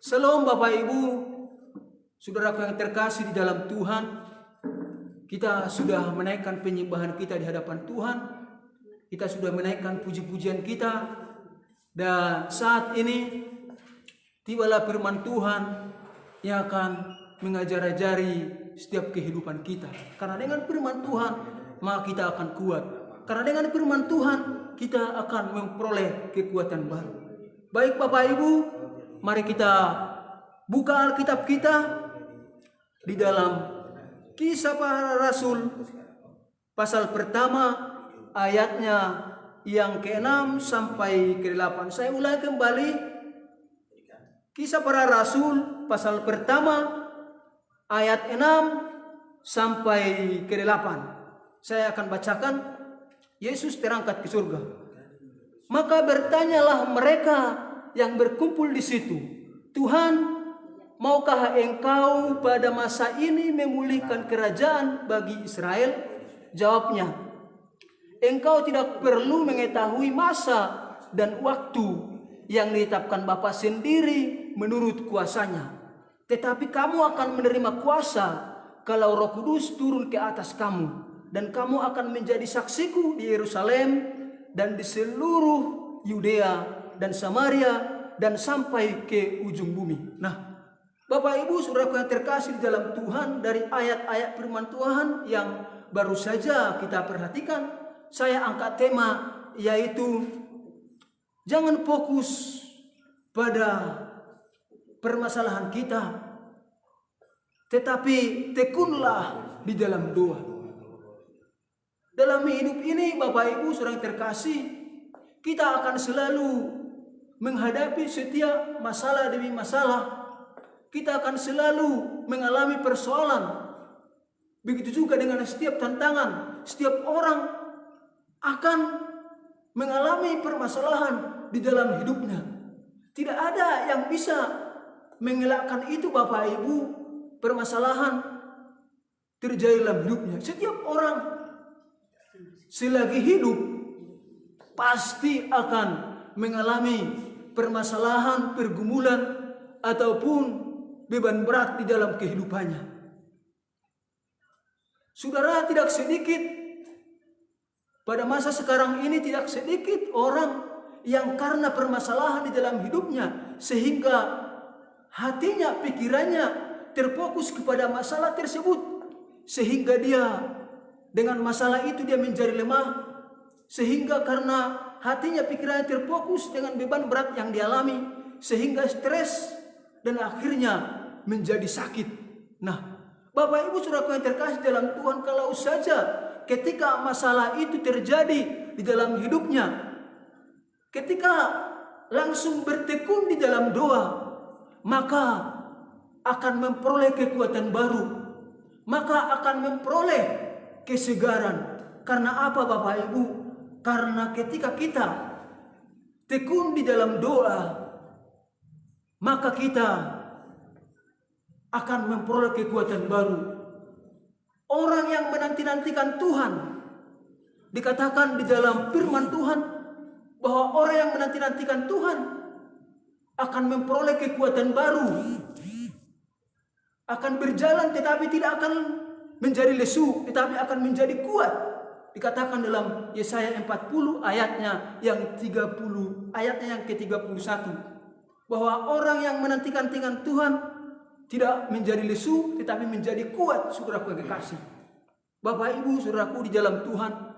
Shalom Bapak Ibu, saudaraku yang terkasih di dalam Tuhan. Kita sudah menaikkan penyembahan kita di hadapan Tuhan. Kita sudah menaikkan puji-pujian kita. Dan saat ini tibalah firman Tuhan yang akan mengajari setiap kehidupan kita. Karena dengan firman Tuhan maka kita akan kuat. Karena dengan firman Tuhan kita akan memperoleh kekuatan baru. Baik Bapak Ibu, mari kita buka Alkitab kita di dalam Kisah Para Rasul pasal pertama ayatnya yang ke-6 sampai ke-8. Saya ulangi kembali, Kisah Para Rasul pasal pertama ayat 6 sampai ke-8. Saya akan bacakan. Yesus terangkat ke surga. Maka bertanyalah mereka yang berkumpul di situ, Tuhan, maukah Engkau pada masa ini memulihkan kerajaan bagi Israel? Jawabnya, Engkau tidak perlu mengetahui masa dan waktu yang ditetapkan Bapa sendiri menurut kuasanya. Tetapi kamu akan menerima kuasa kalau Roh Kudus turun ke atas kamu. Dan kamu akan menjadi saksiku di Yerusalem dan di seluruh Yudea dan Samaria dan sampai ke ujung bumi. Nah, Bapak Ibu saudaraku yang terkasih di dalam Tuhan, dari ayat-ayat firman Tuhan yang baru saja kita perhatikan, saya angkat tema yaitu jangan fokus pada permasalahan kita, tetapi tekunlah di dalam doa. Dalam hidup ini Bapak Ibu saudara yang terkasih, kita akan selalu menghadapi setiap masalah demi masalah. Kita akan selalu mengalami persoalan. Begitu juga dengan setiap tantangan. Setiap orang akan mengalami permasalahan di dalam hidupnya. Tidak ada yang bisa mengelakkan itu Bapak Ibu. Permasalahan terjadi dalam hidupnya. Setiap orang selagi hidup pasti akan mengalami permasalahan, pergumulan ataupun beban berat di dalam kehidupannya. Saudara, tidak sedikit pada masa sekarang ini, tidak sedikit orang yang karena permasalahan di dalam hidupnya sehingga hatinya, pikirannya terfokus kepada masalah tersebut, sehingga dia dengan masalah itu dia menjadi lemah, sehingga karena hatinya, pikirannya terfokus dengan beban berat yang dialami, sehingga stres dan akhirnya menjadi sakit. Nah, Bapak Ibu saudaraku yang terkasih dalam Tuhan, kalau saja ketika masalah itu terjadi di dalam hidupnya, ketika langsung bertekun di dalam doa, maka akan memperoleh kekuatan baru, maka akan memperoleh kesegaran. Karena apa Bapak Ibu? Karena ketika kita tekun di dalam doa, maka kita akan memperoleh kekuatan baru. Orang yang menanti-nantikan Tuhan, dikatakan di dalam firman Tuhan bahwa orang yang menanti-nantikan Tuhan akan memperoleh kekuatan baru, akan berjalan tetapi tidak akan menjadi lesu, tetapi akan menjadi kuat. Dikatakan dalam Yesaya 40 ayatnya yang 30, ayatnya yang ke-31, bahwa orang yang menantikan Tuhan tidak menjadi lesu tetapi menjadi kuat. Saudaraku yang kekasih, Bapak Ibu saudaraku di dalam Tuhan,